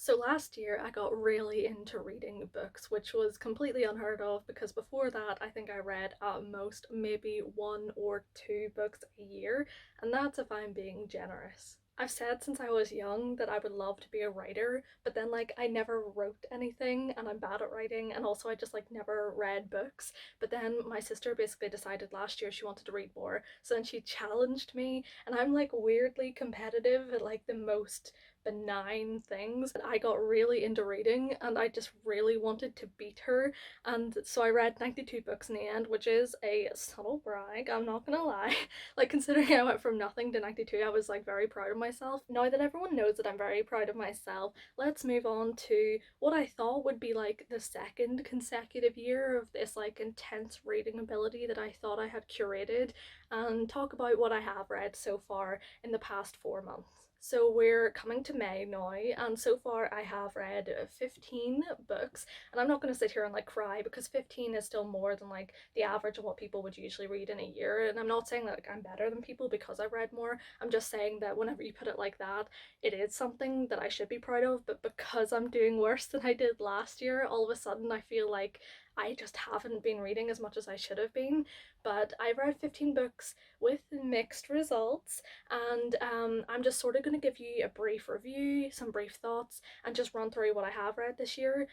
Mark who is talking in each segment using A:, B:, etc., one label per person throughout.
A: So last year I got really into reading books, which was completely unheard of because before that I think I read at most maybe one or two books a year, and that's if I'm being generous. I've said since I was young that I would love to be a writer, but then like I never wrote anything and I'm bad at writing, and also I just like never read books. But then my sister basically decided last year she wanted to read more, so then she challenged me, and I'm like weirdly competitive at like the most benign things. I got really into reading and I just really wanted to beat her, and so I read 92 books in the end, which is a subtle brag, I'm not gonna lie. Like, considering I went from nothing to 92, I was like very proud of myself. Now that everyone knows that I'm very proud of myself, let's move on to what I thought would be like the second consecutive year of this like intense reading ability that I thought I had curated, and talk about what I have read so far in the past 4 months. So we're coming to May now, and so far I have read 15 books, and I'm not going to sit here and like cry because 15 is still more than like the average of what people would usually read in a year. And I'm not saying that like I'm better than people because I read more. I'm just saying that whenever you put it like that, it is something that I should be proud of, but because I'm doing worse than I did last year, all of a sudden I feel like I just haven't been reading as much as I should have been. But I've read 15 books with mixed results, and I'm just sort of going to give you a brief review, some brief thoughts, and just run through what I have read this year.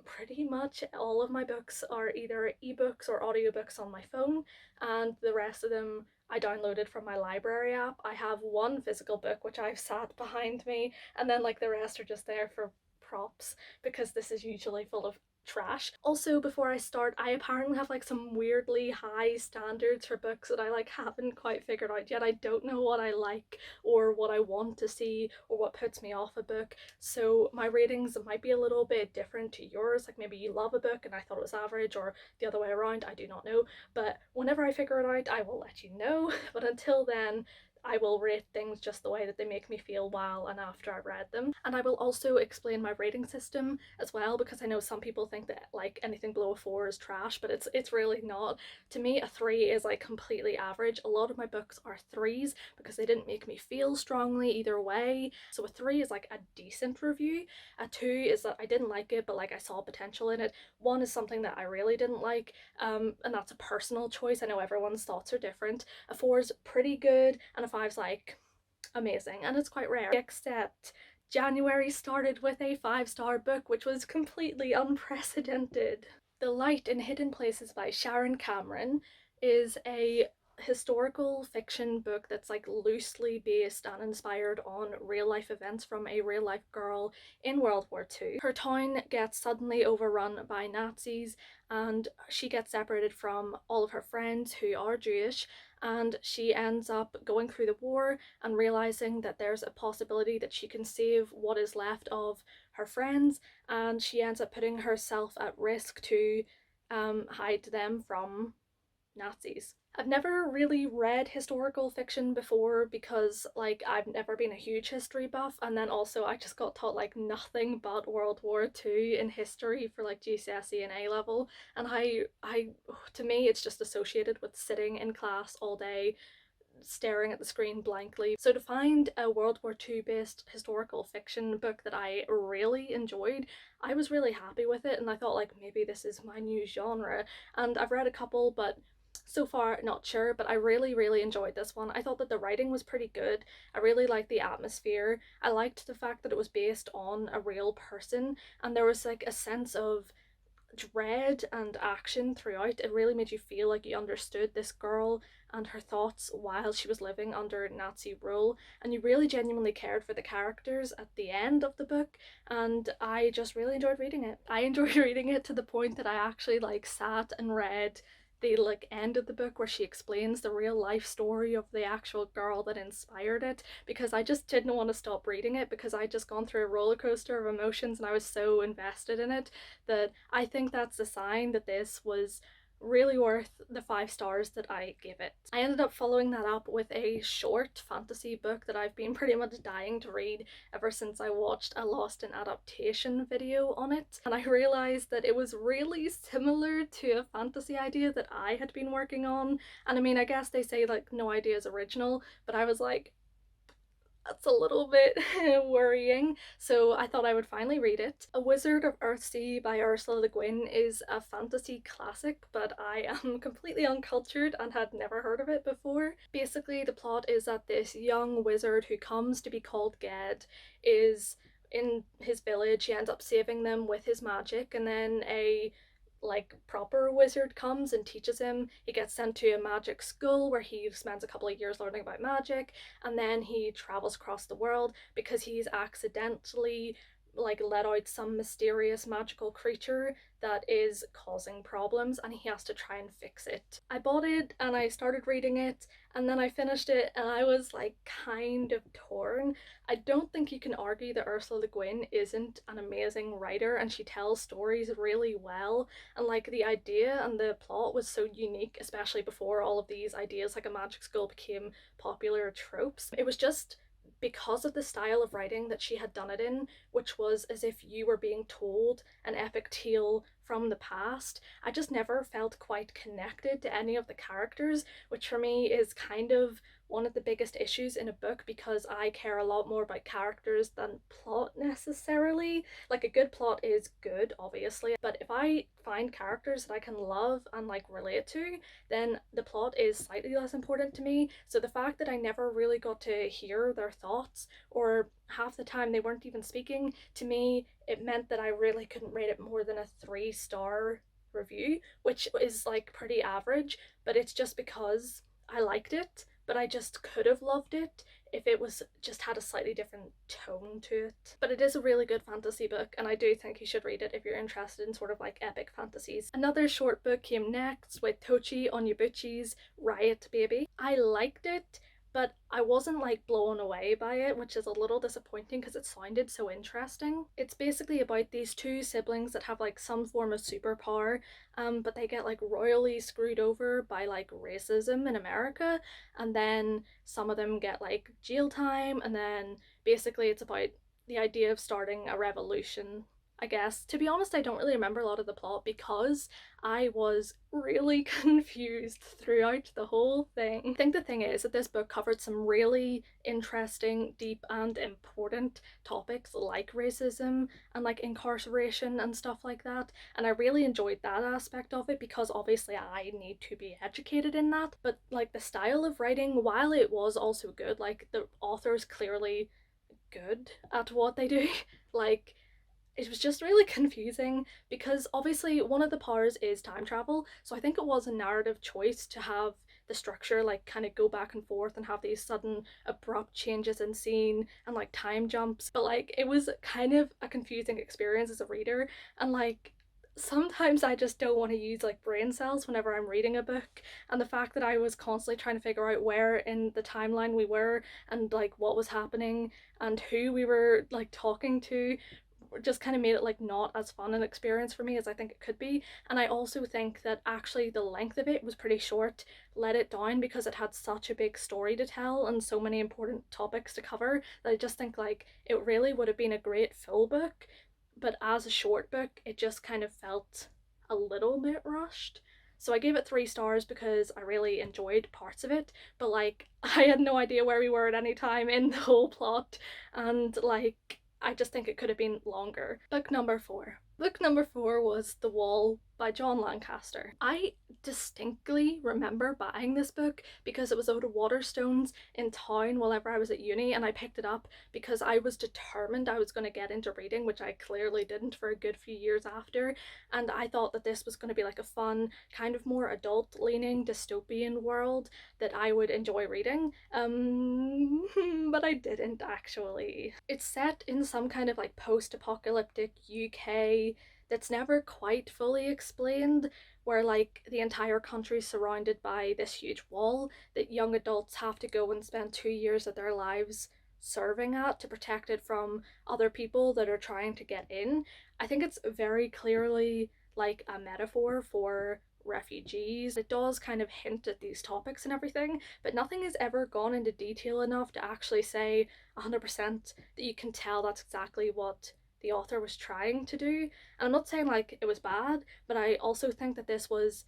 A: Pretty much all of my books are either ebooks or audiobooks on my phone, and the rest of them I downloaded from my library app. I have one physical book which I've sat behind me, and then like the rest are just there for props because this is usually full of trash. Also, before I start, I apparently have like some weirdly high standards for books that I like haven't quite figured out yet. I don't know what I like or what I want to see or what puts me off a book. So my ratings might be a little bit different to yours. Like maybe you love a book and I thought it was average, or the other way around, I do not know. But whenever I figure it out, I will let you know. But until then, I will rate things just the way that they make me feel while and after I've read them. And I will also explain my rating system as well, because I know some people think that like anything below a 4 is trash, but it's really not. To me, a 3 is like completely average. A lot of my books are 3s because they didn't make me feel strongly either way. So a 3 is like a decent review. A 2 is that I didn't like it, but like I saw potential in it. 1 is something that I really didn't like, and that's a personal choice. I know everyone's thoughts are different. A 4 is pretty good, and a 5's like amazing, and it's quite rare. Except January started with a 5-star book, which was completely unprecedented. The Light in Hidden Places by Sharon Cameron is a historical fiction book that's like loosely based and inspired on real life events from a real life girl in World War II. Her town gets suddenly overrun by Nazis, and she gets separated from all of her friends who are Jewish, and she ends up going through the war and realizing that there's a possibility that she can save what is left of her friends, and she ends up putting herself at risk to hide them from Nazis. I've never really read historical fiction before because like I've never been a huge history buff, and then also I just got taught like nothing but World War II in history for like GCSE and A level, and I to me it's just associated with sitting in class all day staring at the screen blankly. So to find a World War II based historical fiction book that I really enjoyed, I was really happy with it, and I thought like maybe this is my new genre. And I've read a couple, but so far not sure, but I really enjoyed this one. I thought that the writing was pretty good. I really liked the atmosphere. I liked the fact that it was based on a real person, and there was like a sense of dread and action throughout. It really made you feel like you understood this girl and her thoughts while she was living under Nazi rule, and you really genuinely cared for the characters at the end of the book, and I just really enjoyed reading it. I enjoyed reading it to the point that I actually like sat and read the like end of the book where she explains the real life story of the actual girl that inspired it, because I just didn't want to stop reading it because I'd just gone through a roller coaster of emotions and I was so invested in it that I think that's a sign that this was really worth the 5 stars that I gave it. I ended up following that up with a short fantasy book that I've been pretty much dying to read ever since I watched a Lost in Adaptation video on it, and I realised that it was really similar to a fantasy idea that I had been working on. And I mean, I guess they say like no idea is original, but I was like, That's a little bit worrying, so I thought I would finally read it. A Wizard of Earthy by Ursula Le Guin is a fantasy classic, but I am completely uncultured and had never heard of it before. Basically, the plot is that this young wizard who comes to be called Ged is in his village. He ends up saving them with his magic, and then a proper wizard comes and teaches him. He gets sent to a magic school where he spends a couple of years learning about magic, and then he travels across the world because he's accidentally let out some mysterious magical creature that is causing problems, and he has to try and fix it. I bought it and I started reading it, and then I finished it and I was like kind of torn. I don't think you can argue that Ursula Le Guin isn't an amazing writer, and she tells stories really well, and the idea and the plot was so unique, especially before all of these ideas like a magic school became popular tropes. It was just because of the style of writing that she had done it in, which was as if you were being told an epic tale from the past. I just never felt quite connected to any of the characters, which for me is kind of one of the biggest issues in a book, because I care a lot more about characters than plot necessarily. Like, a good plot is good, obviously, but if I find characters that I can love and relate to, then the plot is slightly less important to me. So the fact that I never really got to hear their thoughts, or half the time they weren't even speaking to me, it meant that I really couldn't rate it more than a 3-star review, which is pretty average, but it's just because I liked it, but I just could have loved it if it was just had a slightly different tone to it. But it is a really good fantasy book, and I do think you should read it if you're interested in sort of epic fantasies. Another short book came next with Tochi Onyebuchi's Riot Baby. I liked it, but I wasn't blown away by it, which is a little disappointing because it sounded so interesting. It's basically about these two siblings that have some form of superpower, but they get royally screwed over by racism in America, and then some of them get jail time, and then basically it's about the idea of starting a revolution, I guess. To be honest, I don't really remember a lot of the plot because I was really confused throughout the whole thing. I think the thing is that this book covered some really interesting, deep, and important topics like racism and incarceration and stuff like that. And I really enjoyed that aspect of it because obviously I need to be educated in that. But the style of writing, while it was also good, the author's clearly good at what they do. like it was just really confusing because obviously one of the powers is time travel, so I think it was a narrative choice to have the structure kind of go back and forth and have these sudden abrupt changes in scene and time jumps, but it was kind of a confusing experience as a reader, and sometimes I just don't want to use brain cells whenever I'm reading a book, and the fact that I was constantly trying to figure out where in the timeline we were and what was happening and who we were talking to just kind of made it not as fun an experience for me as I think it could be. And I also think that actually the length of it was pretty short, let it down because it had such a big story to tell and so many important topics to cover that I just think it really would have been a great full book, but as a short book it just kind of felt a little bit rushed. So I gave it 3 stars because I really enjoyed parts of it, but I had no idea where we were at any time in the whole plot, and I just think it could have been longer. Book number 4. Book number 4 was The Wall by John Lancaster. I distinctly remember buying this book because it was out of Waterstones in town whenever I was at uni, and I picked it up because I was determined I was going to get into reading, which I clearly didn't for a good few years after, and I thought that this was going to be a fun, kind of more adult leaning dystopian world that I would enjoy reading, but I didn't actually. It's set in some kind of post-apocalyptic UK that's never quite fully explained, where the entire country's surrounded by this huge wall that young adults have to go and spend 2 years of their lives serving at to protect it from other people that are trying to get in. I think it's very clearly a metaphor for refugees. It does kind of hint at these topics and everything, but nothing has ever gone into detail enough to actually say 100% that you can tell that's exactly what the author was trying to do. And I'm not saying it was bad, but I also think that this was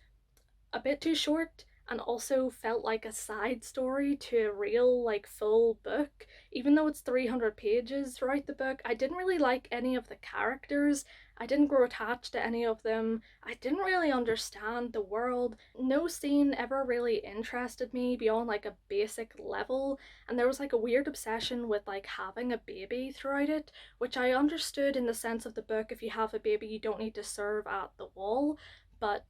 A: a bit too short and also felt like a side story to a real, like, full book. Even though it's 300 pages throughout the book, I didn't really like any of the characters. I didn't grow attached to any of them. I didn't really understand the world. No scene ever really interested me beyond like a basic level, and there was like a weird obsession with like having a baby throughout it, which I understood in the sense of the book, if you have a baby, you don't need to serve at the wall, but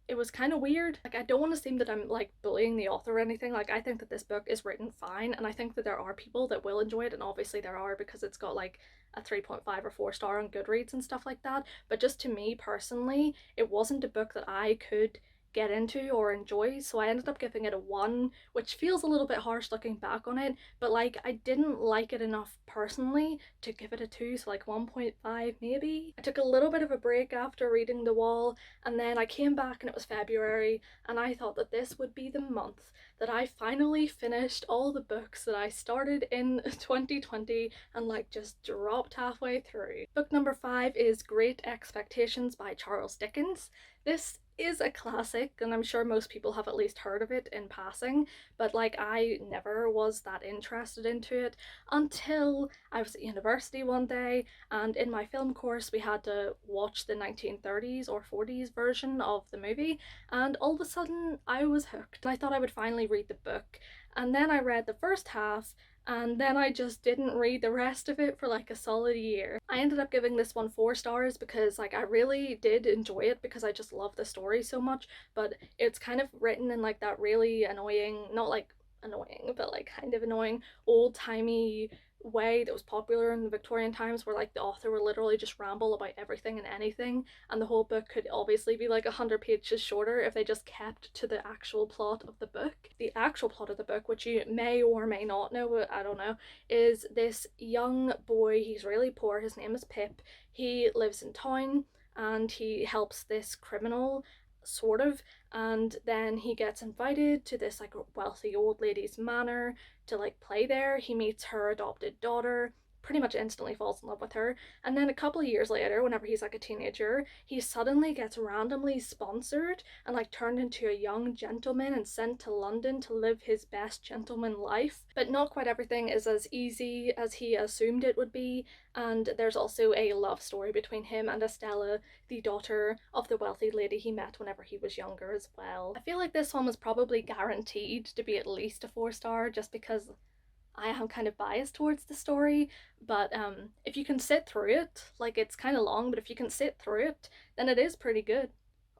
A: it was kind of weird. Like, I don't want to seem that I'm like bullying the author or anything. Like, I think that this book is written fine, and I think that there are people that will enjoy it, and obviously there are, because it's got like a 3.5 or 4 star on Goodreads and stuff like that. But just to me personally, it wasn't a book that I could get into or enjoy, so I ended up giving it a 1, which feels a little bit harsh looking back on it, but like I didn't like it enough personally to give it a 2, so like 1.5 maybe. I took a little bit of a break after reading The Wall, and then I came back and it was February, and I thought that this would be the month that I finally finished all the books that I started in 2020 and like just dropped halfway through. Book number 5 is Great Expectations by Charles Dickens. This is a classic, and I'm sure most people have at least heard of it in passing, but like I never was that interested into it until I was at university one day, and in my film course we had to watch the 1930s or 40s version of the movie, and all of a sudden I was hooked. I thought I would finally read the book, and then I read the first half, and then I just didn't read the rest of it for like a solid year. I ended up giving this one 4 stars because like I really did enjoy it because I just love the story so much, but it's kind of written in like that really annoying, not like annoying, but like kind of annoying old-timey way that was popular in the Victorian times, where like the author would literally just ramble about everything and anything, and the whole book could obviously be like 100 pages shorter if they just kept to the actual plot of the book. The actual plot of the book, which you may or may not know, but I don't know, is this young boy, he's really poor, his name is Pip, he lives in town and he helps this criminal, sort of, and then he gets invited to this like wealthy old lady's manor to like play there. He meets her adopted daughter, pretty much instantly falls in love with her, and then a couple of years later, whenever he's like a teenager, he suddenly gets randomly sponsored and like turned into a young gentleman and sent to London to live his best gentleman life. But not quite everything is as easy as he assumed it would be, and there's also a love story between him and Estella, the daughter of the wealthy lady he met whenever he was younger as well. I feel like this one was probably guaranteed to be at least a 4 star just because I am kind of biased towards the story, but if you can sit through it, like it's kind of long, but if you can sit through it, then it is pretty good.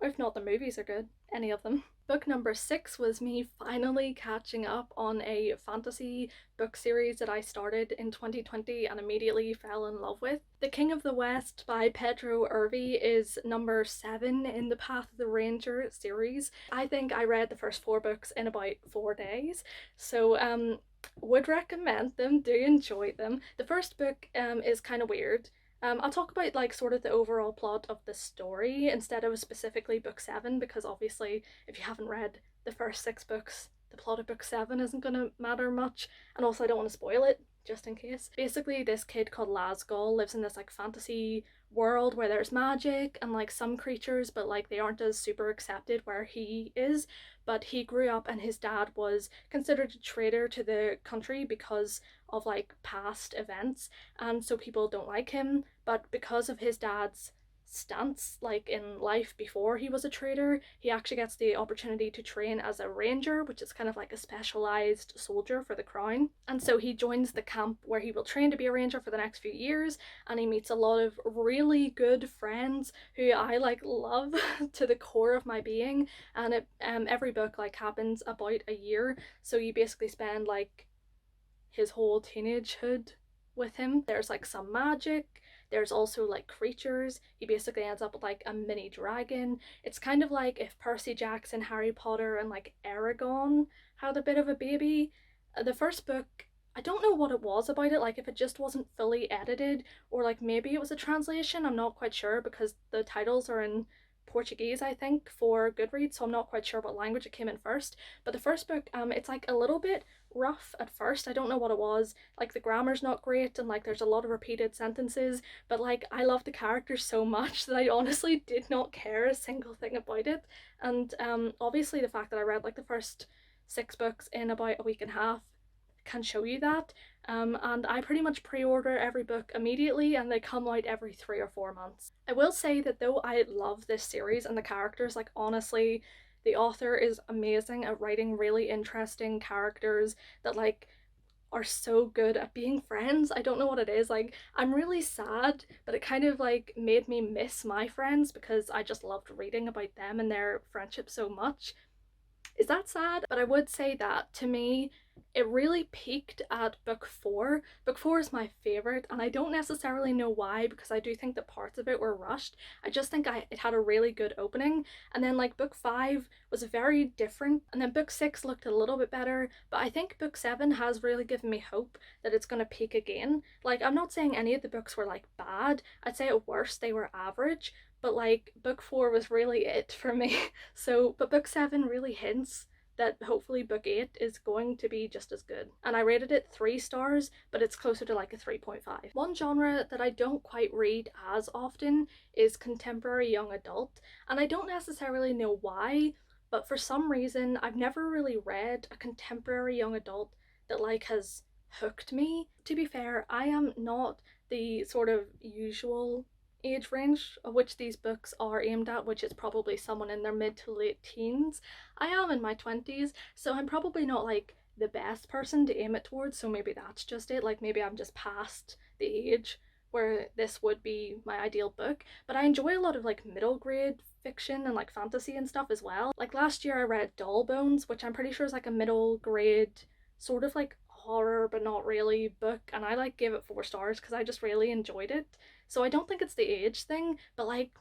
A: Or if not, the movies are good, any of them. Book number 6 was me finally catching up on a fantasy book series that I started in 2020 and immediately fell in love with. The King of the West by Pedro Irvi is number 7 in the Path of the Ranger series. I think I read the first 4 books in about 4 days, so would recommend them, do enjoy them. The first book is kind of weird. I'll talk about like sort of the overall plot of the story instead of specifically book 7, because obviously if you haven't read the first 6 books, the plot of book 7 isn't going to matter much, and also I don't want to spoil it just in case. Basically, this kid called Lasgall lives in this like fantasy world where there's magic and like some creatures, but like they aren't as super accepted where he is. But he grew up and his dad was considered a traitor to the country because of like past events, and so people don't like him. But because of his dad's stance like in life before he was a traitor, he actually gets the opportunity to train as a ranger, which is kind of like a specialized soldier for the crown. And so he joins the camp where he will train to be a ranger for the next few years, and he meets a lot of really good friends who I like love to the core of my being. And it every book like happens about a year, so you basically spend like his whole teenagehood with him. There's like some magic, there's also like creatures. He basically ends up with like a mini dragon. It's kind of like if Percy Jackson, Harry Potter, and like Aragon had a bit of a baby. The first book, I don't know what it was about it, like if it just wasn't fully edited, or like maybe it was a translation, I'm not quite sure because the titles are in Portuguese, I think, for Goodreads, so I'm not quite sure what language it came in first. But the first book, it's like a little bit rough at first. I don't know what it was. Like the grammar's not great and like there's a lot of repeated sentences, but like I love the characters so much that I honestly did not care a single thing about it. And obviously the fact that I read like the first 6 books in about a week and a half can show you that. And I pretty much pre-order every book immediately and they come out every 3 or 4 months. I will say that though I love this series and the characters, like honestly, the author is amazing at writing really interesting characters that like are so good at being friends. I don't know what it is. Like, I'm really sad, but it kind of like made me miss my friends because I just loved reading about them and their friendship so much. Is that sad? But I would say that to me, it really peaked at book 4. Book 4 is my favourite, and I don't necessarily know why because I do think that parts of it were rushed. I just think it had a really good opening, and then like book 5 was very different, and then book 6 looked a little bit better, but I think book 7 has really given me hope that it's going to peak again. Like, I'm not saying any of the books were like bad, I'd say at worst they were average, but like book 4 was really it for me. So, but book 7 really hints that hopefully book 8 is going to be just as good. And I rated it 3 stars, but it's closer to like a 3.5. One genre that I don't quite read as often is contemporary young adult, and I don't necessarily know why, but for some reason I've never really read a contemporary young adult that like has hooked me. To be fair, I am not the sort of usual age range of which these books are aimed at, which is probably someone in their mid to late teens. I am in my 20s, so I'm probably not like the best person to aim it towards, so maybe that's just it. Like maybe I'm just past the age where this would be my ideal book. But I enjoy a lot of like middle grade fiction and like fantasy and stuff as well. Like last year I read Doll Bones, which I'm pretty sure is like a middle grade sort of like horror but not really book, and I like gave it 4 stars because I just really enjoyed it. So I don't think it's the age thing, but like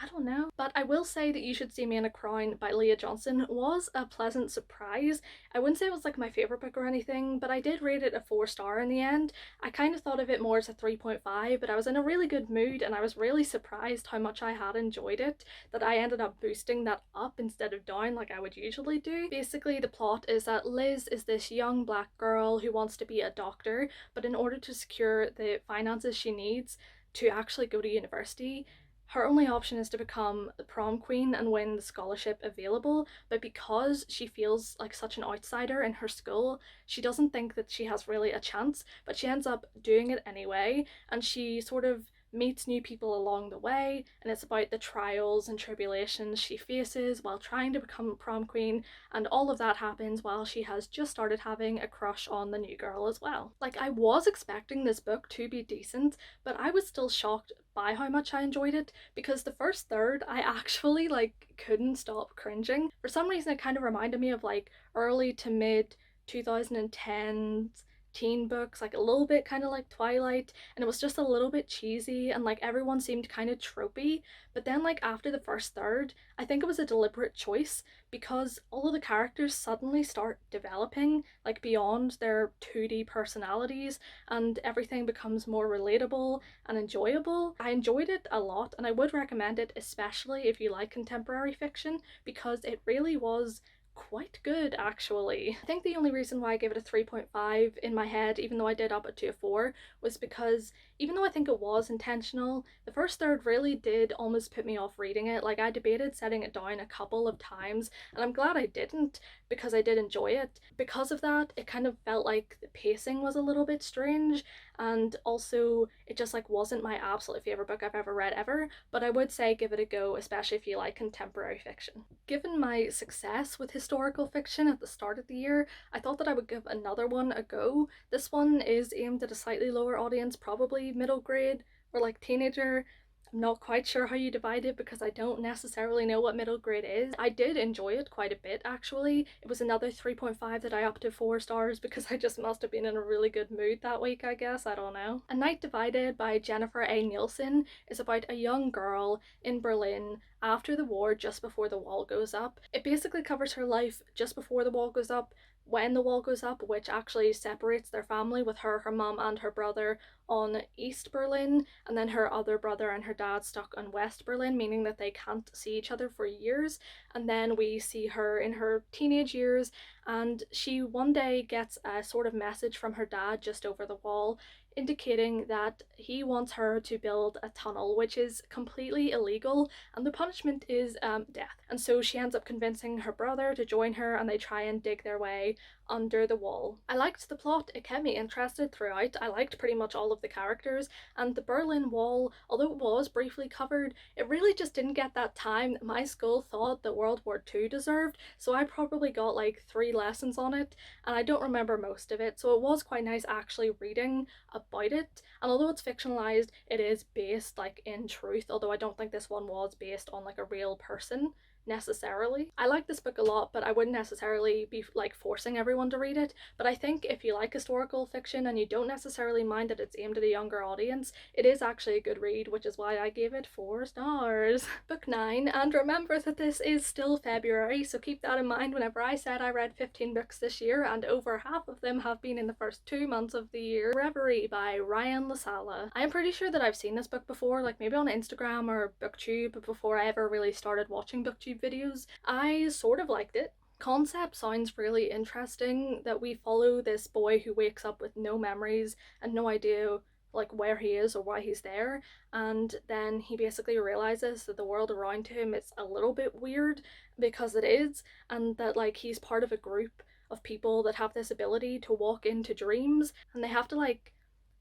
A: I don't know. But I will say that You Should See Me in a Crown by Leah Johnson was a pleasant surprise. I wouldn't say it was like my favourite book or anything, but I did rate it a 4 star in the end. I kind of thought of it more as a 3.5, but I was in a really good mood and I was really surprised how much I had enjoyed it, that I ended up boosting that up instead of down like I would usually do. Basically, the plot is that Liz is this young black girl who wants to be a doctor, but in order to secure the finances she needs to actually go to university, her only option is to become the prom queen and win the scholarship available, but because she feels like such an outsider in her school, she doesn't think that she has really a chance, but she ends up doing it anyway, and she sort of meets new people along the way, and it's about the trials and tribulations she faces while trying to become prom queen, and all of that happens while she has just started having a crush on the new girl as well. Like, I was expecting this book to be decent, but I was still shocked by how much I enjoyed it, because the first third I actually like couldn't stop cringing. For some reason it kind of reminded me of like early to mid 2010s teen books, like a little bit kind of like Twilight, and it was just a little bit cheesy and like everyone seemed kind of tropey. But then like after the first third, I think it was a deliberate choice because all of the characters suddenly start developing like beyond their 2D personalities, and everything becomes more relatable and enjoyable. I enjoyed it a lot and I would recommend it, especially if you like contemporary fiction, because it really was quite good actually. I think the only reason why I gave it a 3.5 in my head, even though I did up it to a 4, was because even though I think it was intentional, the first third really did almost put me off reading it. Like, I debated setting it down a couple of times and I'm glad I didn't because I did enjoy it. Because of that, it kind of felt like the pacing was a little bit strange, and also it just like wasn't my absolute favorite book I've ever read ever, but I would say give it a go, especially if you like contemporary fiction. Given my success with historical fiction at the start of the year, I thought that I would give another one a go. This one is aimed at a slightly lower audience, probably middle grade or like teenager. I'm not quite sure how you divide it because I don't necessarily know what middle grade is. I did enjoy it quite a bit actually. It was another 3.5 that I upped to 4 stars because I just must have been in a really good mood that week, I guess, I don't know. A Night Divided by Jennifer A. Nielsen is about a young girl in Berlin after the war, just before the wall goes up. It basically covers her life just before the wall goes up, when the wall goes up, which actually separates their family with her mom, and her brother on East Berlin, and then her other brother and her dad stuck on West Berlin, meaning that they can't see each other for years. And then we see her in her teenage years, and she one day gets a sort of message from her dad just over the wall indicating that he wants her to build a tunnel, which is completely illegal, and the punishment is death. And so she ends up convincing her brother to join her, and they try and dig their way under the wall. I liked the plot, it kept me interested throughout. I liked pretty much all of the characters, and the Berlin Wall, although it was briefly covered, it really just didn't get that time that my school thought that World War II deserved, so I probably got like 3 lessons on it, and I don't remember most of it, so it was quite nice actually reading about it. And although it's fictionalized, it is based like in truth, although I don't think this one was based on like a real person necessarily. I like this book a lot, but I wouldn't necessarily be like forcing everyone to read it. But I think if you like historical fiction and you don't necessarily mind that it's aimed at a younger audience, it is actually a good read, which is why I gave it 4 stars. Book 9, and remember that this is still February, so keep that in mind whenever I said I read 15 books this year, and over half of them have been in the first 2 months of the year. Reverie by Ryan LaSala. I'm pretty sure that I've seen this book before, like maybe on Instagram or BookTube, before I ever really started watching BookTube videos. I sort of liked it. Concept sounds really interesting, that we follow this boy who wakes up with no memories and no idea like where he is or why he's there, and then he basically realizes that the world around him is a little bit weird, because it is, and that like he's part of a group of people that have this ability to walk into dreams, and they have to like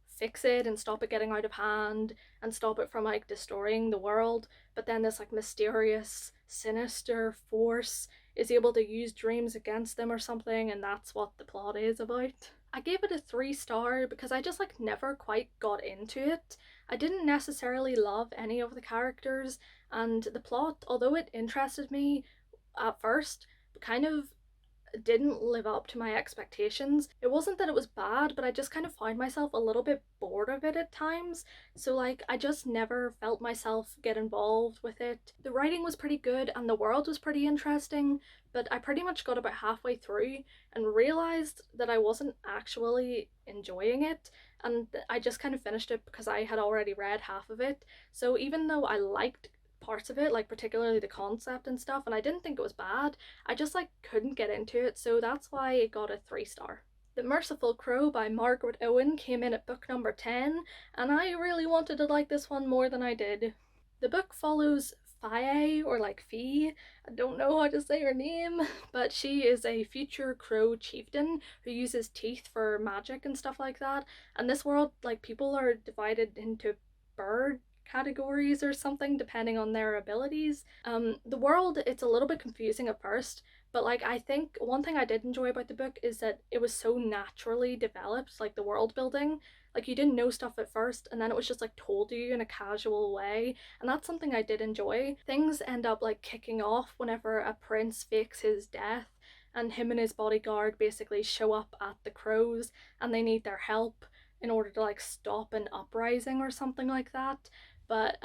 A: fix it and stop it getting out of hand and stop it from like destroying the world. But then this like mysterious, sinister force is able to use dreams against them or something, and that's what the plot is about. I gave it a 3 star because I just like never quite got into it. I didn't necessarily love any of the characters, and the plot, although it interested me at first, kind of didn't live up to my expectations. It wasn't that it was bad, but I just kind of found myself a little bit bored of it at times. So like I just never felt myself get involved with it. The writing was pretty good and the world was pretty interesting, but I pretty much got about halfway through and realized that I wasn't actually enjoying it, and I just kind of finished it because I had already read half of it. So even though I liked parts of it, like particularly the concept and stuff, and I didn't think it was bad, I just like couldn't get into it, so that's why it got a 3 star. The Merciful Crow by Margaret Owen came in at book number 10, and I really wanted to like this one more than I did. The book follows Faye, or like Fee, I don't know how to say her name, but she is a future crow chieftain who uses teeth for magic and stuff like that. And this world, like people are divided into bird categories or something depending on their abilities. The world, it's a little bit confusing at first, but like I think one thing I did enjoy about the book is that it was so naturally developed, like the world building. Like you didn't know stuff at first, and then it was just like told to you in a casual way, and that's something I did enjoy. Things end up like kicking off whenever a prince fakes his death, and him and his bodyguard basically show up at the crows, and they need their help in order to like stop an uprising or something like that. But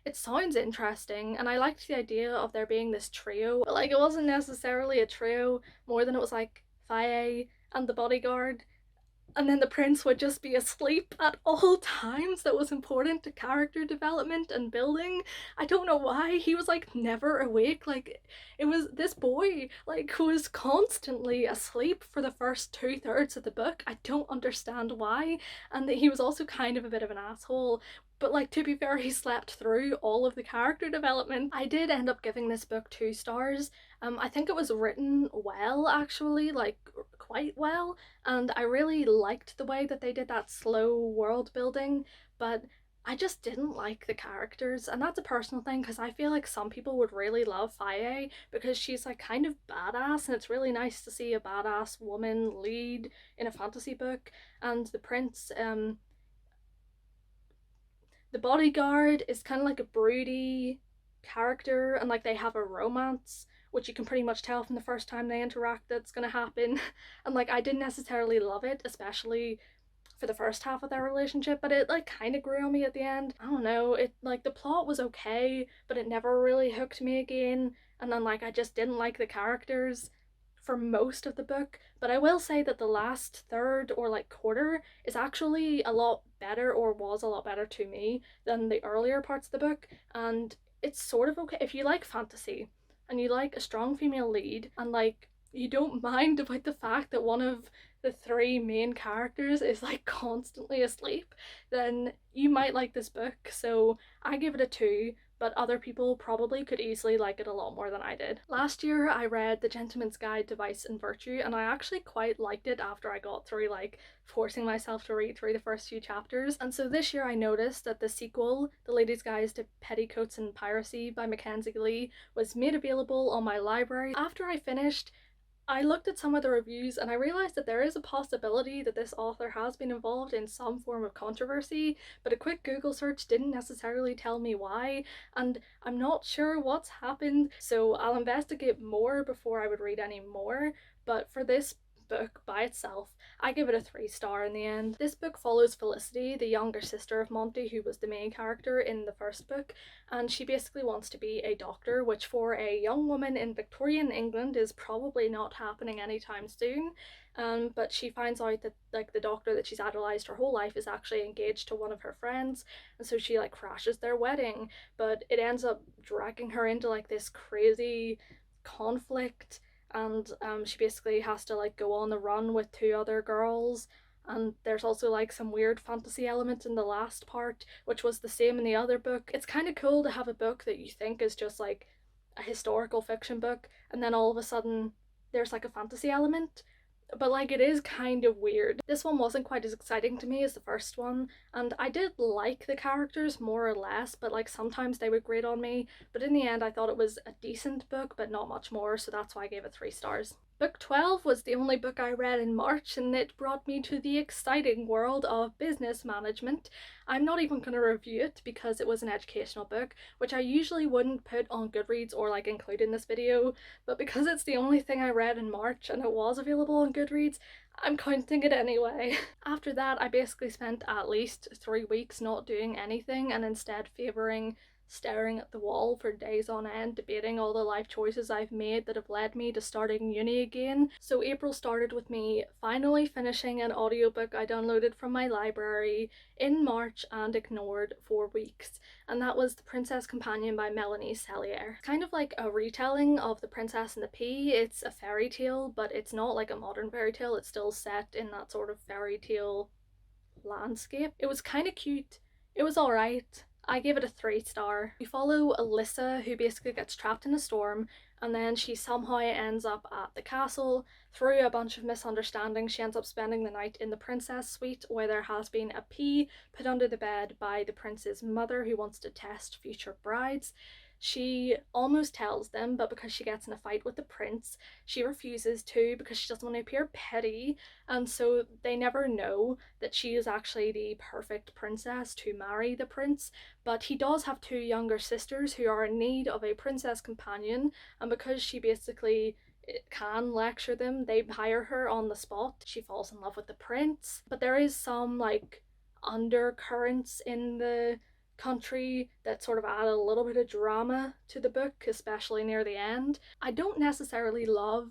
A: it sounds interesting, and I liked the idea of there being this trio, but like it wasn't necessarily a trio, more than it was like Faye and the bodyguard, and then the prince would just be asleep at all times. That was important to character development and building. I don't know why he was like never awake. Like it was this boy like who was constantly asleep for the first 2/3 of the book. I don't understand why. And that he was also kind of a bit of an asshole, but like to be fair, he slept through all of the character development. I did end up giving this book 2 stars. I think it was written well, actually, like quite well, and I really liked the way that they did that slow world building, but I just didn't like the characters, and that's a personal thing because I feel like some people would really love Faye because she's like kind of badass, and it's really nice to see a badass woman lead in a fantasy book. And the prince, the bodyguard is kind of like a broody character, and like they have a romance, which you can pretty much tell from the first time they interact that's gonna happen. And like I didn't necessarily love it, especially for the first half of their relationship, but it like kind of grew on me at the end. I don't know, it like the plot was okay, but it never really hooked me again. And then like I just didn't like the characters for most of the book, but I will say that the last third or like quarter is actually a lot better, or was a lot better to me, than the earlier parts of the book. And it's sort of okay if you like fantasy and you like a strong female lead, and like you don't mind about the fact that one of the three main characters is like constantly asleep, then you might like this book. So I give it a 2, but other people probably could easily like it a lot more than I did. Last year I read The Gentleman's Guide to Vice and Virtue, and I actually quite liked it after I got through like forcing myself to read through the first few chapters. And so this year I noticed that the sequel, The Lady's Guide to Petticoats and Piracy by Mackenzie Lee, was made available on my library. After I finished, I looked at some of the reviews and I realised that there is a possibility that this author has been involved in some form of controversy, but a quick Google search didn't necessarily tell me why, and I'm not sure what's happened, so I'll investigate more before I would read any more. But for this book by itself, I give it a 3 star in the end. This book follows Felicity, the younger sister of Monty, who was the main character in the first book, and she basically wants to be a doctor, which for a young woman in Victorian England is probably not happening anytime soon. But she finds out that like the doctor that she's idolized her whole life is actually engaged to one of her friends, and so she like crashes their wedding, but it ends up dragging her into like this crazy conflict, and she basically has to like go on the run with 2 other girls. And there's also like some weird fantasy element in the last part, which was the same in the other book. It's kind of cool to have a book that you think is just like a historical fiction book, and then all of a sudden there's like a fantasy element. But like it is kind of weird. This one wasn't quite as exciting to me as the first one, and I did like the characters more or less, but like sometimes they would grate on me. But in the end I thought it was a decent book, but not much more, so that's why I gave it 3 stars. Book 12 was the only book I read in March, and it brought me to the exciting world of business management. I'm not even going to review it because it was an educational book, which I usually wouldn't put on Goodreads or like include in this video, but because it's the only thing I read in March and it was available on Goodreads, I'm counting it anyway. After that, I basically spent at least 3 weeks not doing anything and instead favouring staring at the wall for days on end, debating all the life choices I've made that have led me to starting uni again. So April started with me finally finishing an audiobook I downloaded from my library in March and ignored for weeks, and that was The Princess Companion by Melanie Sellier. Kind of like a retelling of The Princess and the Pea. It's a fairy tale, but it's not like a modern fairy tale, it's still set in that sort of fairy tale landscape. It was kind of cute, it was alright. I gave it a 3 star. We follow Alyssa, who basically gets trapped in a storm, and then she somehow ends up at the castle. Through a bunch of misunderstandings, she ends up spending the night in the princess suite, where there has been a pea put under the bed by the prince's mother, who wants to test future brides. She almost tells them, but because she gets in a fight with the prince, she refuses to because she doesn't want to appear petty, and so they never know that she is actually the perfect princess to marry the prince. But he does have 2 younger sisters who are in need of a princess companion, and because she basically can lecture them, they hire her on the spot. She falls in love with the prince, but there is some like undercurrents in the country that sort of add a little bit of drama to the book, especially near the end. I don't necessarily love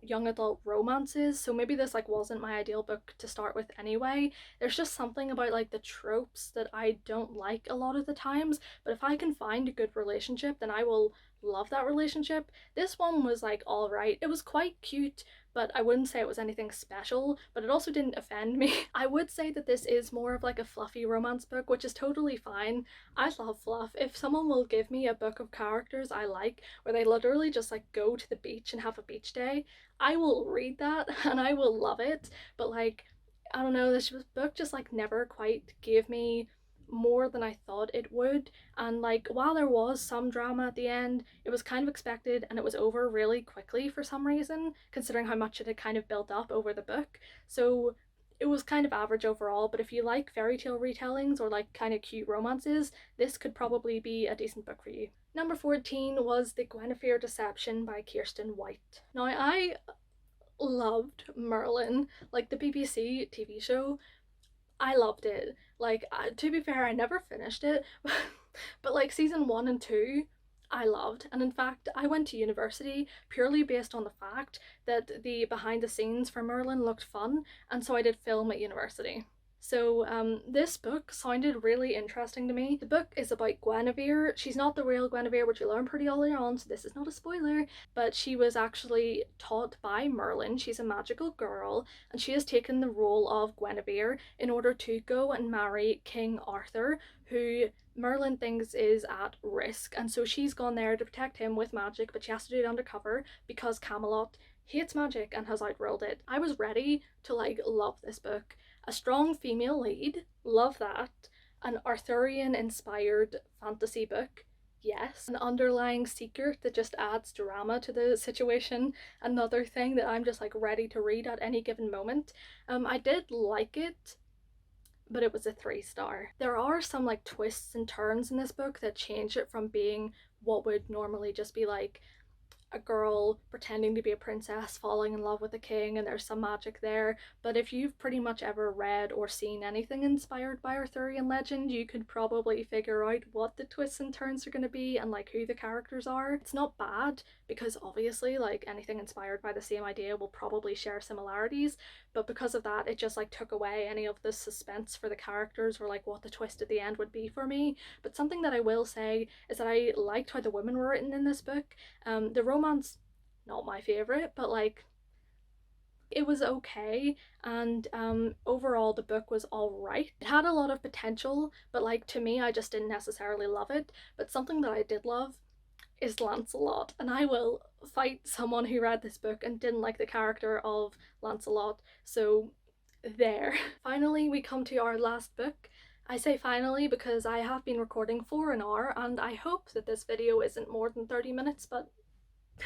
A: young adult romances, so maybe this like wasn't my ideal book to start with anyway. There's just something about like the tropes that I don't like a lot of the times, but if I can find a good relationship, then I will love that relationship. This one was like alright. It was quite cute, but I wouldn't say it was anything special, but it also didn't offend me. I would say that this is more of like a fluffy romance book, which is totally fine. I love fluff. If someone will give me a book of characters I like, where they literally just like go to the beach and have a beach day, I will read that and I will love it. But like, I don't know, this book just like never quite gave me more than I thought it would. And like, while there was some drama at the end, it was kind of expected and it was over really quickly for some reason, considering how much it had kind of built up over the book. So it was kind of average overall, but if you like fairy tale retellings or like kind of cute romances, this could probably be a decent book for you. Number 14 was The Gwenevere Deception by Kirsten White. Now, I loved Merlin, like the BBC TV show. I loved it. Like, to be fair, I never finished it, but like season 1 and 2, I loved. And in fact, I went to university purely based on the fact that the behind the scenes for Merlin looked fun, and so I did film at university. So this book sounded really interesting to me. The book is about Guinevere. She's not the real Guinevere, which you learn pretty early on, so this is not a spoiler, but she was actually taught by Merlin. She's a magical girl, and she has taken the role of Guinevere in order to go and marry King Arthur, who Merlin thinks is at risk, and so she's gone there to protect him with magic, but she has to do it undercover because Camelot hates magic and has outruled it. I was ready to like love this book. A strong female lead, love that. An Arthurian inspired fantasy book, yes. An underlying secret that just adds drama to the situation, another thing that I'm just like ready to read at any given moment. I did like it, but it was a 3 star. There are some like twists and turns in this book that change it from being what would normally just be like a girl pretending to be a princess falling in love with a king, and there's some magic there. But if you've pretty much ever read or seen anything inspired by Arthurian legend, you could probably figure out what the twists and turns are going to be and like who the characters are. It's not bad because obviously like anything inspired by the same idea will probably share similarities, but because of that it just like took away any of the suspense for the characters or like what the twist at the end would be for me. But something that I will say is that I liked how the women were written in this book. The romance, not my favorite, but like it was okay, and overall the book was all right. It had a lot of potential, but like to me I just didn't necessarily love it. But something that I did love is Lancelot, and I will fight someone who read this book and didn't like the character of Lancelot. So there. Finally, we come to our last book. I say finally because I have been recording for an hour, and I hope that this video isn't more than 30 minutes, but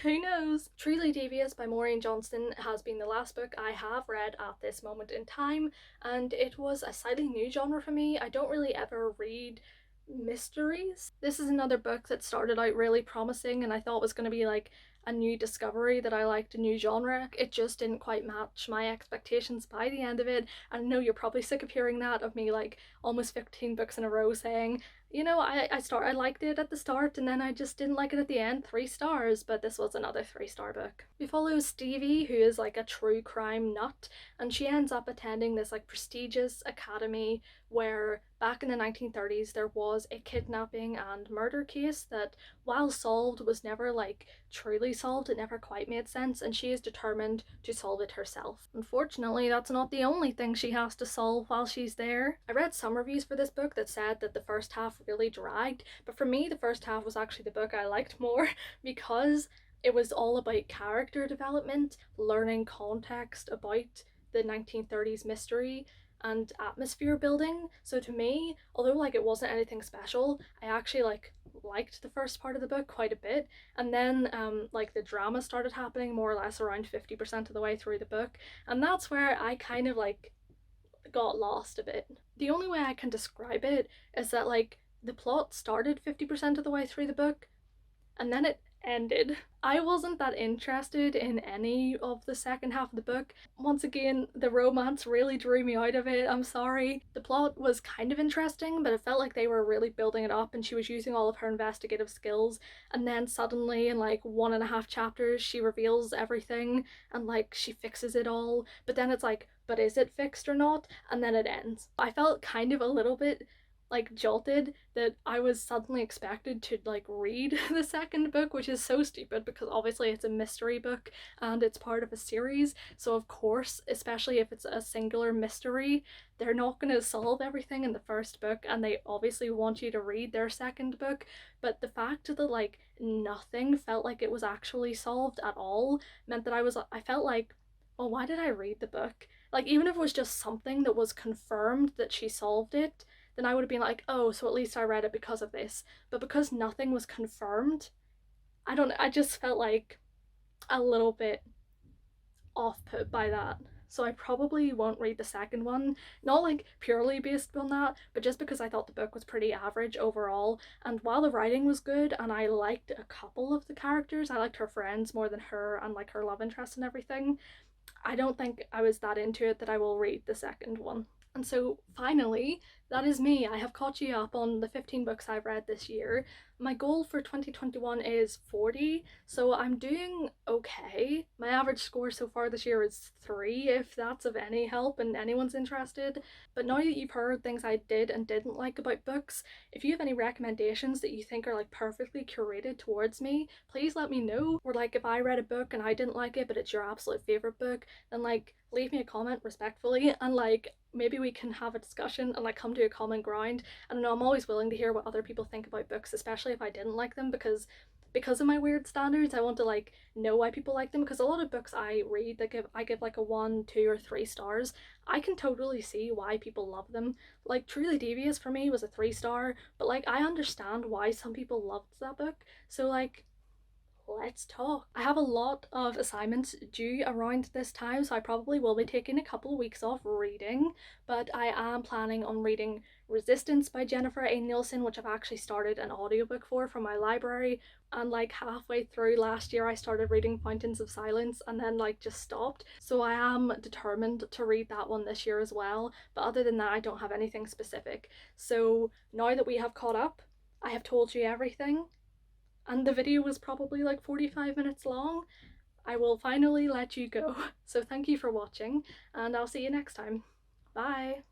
A: who knows? Truly Devious by Maureen Johnston has been the last book I have read at this moment in time, and it was a slightly new genre for me. I don't really ever read mysteries. This is another book that started out really promising and I thought was going to be like a new discovery that I liked, a new genre. It just didn't quite match my expectations by the end of it. I know you're probably sick of hearing that, of me like almost 15 books in a row saying, you know, I liked it at the start and then I just didn't like it at the end. 3 stars, but this was another 3 star book. We follow Stevie, who is like a true crime nut, and she ends up attending this like prestigious academy where back in the 1930s there was a kidnapping and murder case that, while solved, was never like truly solved. It never quite made sense, and she is determined to solve it herself. Unfortunately, that's not the only thing she has to solve while she's there. I read some reviews for this book that said that the first half really dragged, but for me the first half was actually the book I liked more because it was all about character development, learning context about the 1930s mystery and atmosphere building. So to me, although like it wasn't anything special, I actually like liked the first part of the book quite a bit, and then like the drama started happening more or less around 50% of the way through the book, and that's where I kind of like got lost a bit. The only way I can describe it is that like the plot started 50% of the way through the book and then it ended. I wasn't that interested in any of the second half of the book. Once again, the romance really drew me out of it, I'm sorry. The plot was kind of interesting, but it felt like they were really building it up and she was using all of her investigative skills, and then suddenly in like 1.5 chapters she reveals everything and like she fixes it all, but then it's like, but is it fixed or not? And then it ends. I felt kind of a little bit like jolted that I was suddenly expected to like read the second book, which is so stupid because obviously it's a mystery book and it's part of a series, so of course, especially if it's a singular mystery, they're not going to solve everything in the first book and they obviously want you to read their second book. But the fact that like nothing felt like it was actually solved at all meant that I felt like, well, why did I read the book? Like, even if it was just something that was confirmed that she solved it, then I would have been like, oh, so at least I read it because of this. But because nothing was confirmed, I just felt like a little bit off put by that. So I probably won't read the second one, not like purely based on that, but just because I thought the book was pretty average overall. And while the writing was good and I liked a couple of the characters, I liked her friends more than her and like her love interest and everything, I don't think I was that into it that I will read the second one. And so finally, That is me. I have caught you up on the 15 books I've read this year. My goal for 2021 is 40, so I'm doing okay. My average score so far this year is 3, if that's of any help and anyone's interested. But now that you've heard things I did and didn't like about books, if you have any recommendations that you think are like perfectly curated towards me, please let me know. Or like if I read a book and I didn't like it, but it's your absolute favorite book, then like leave me a comment respectfully and like maybe we can have a discussion and like come to a common ground. I don't know, I'm always willing to hear what other people think about books, especially if I didn't like them, because of my weird standards. I want to like know why people like them, because a lot of books I read that I give like a 1, 2, or 3 stars, I can totally see why people love them. Like Truly Devious for me was a 3 star, but like I understand why some people loved that book. So like let's talk. I have a lot of assignments due around this time, so I probably will be taking a couple of weeks off reading, but I am planning on reading Resistance by Jennifer A. Nielsen, which I've actually started an audiobook for from my library. And like halfway through last year, I started reading Fountains of Silence and then like just stopped. So I am determined to read that one this year as well. But other than that, I don't have anything specific. So now that we have caught up, I have told you everything, and the video was probably like 45 minutes long. I will finally let you go. So thank you for watching, and I'll see you next time. Bye!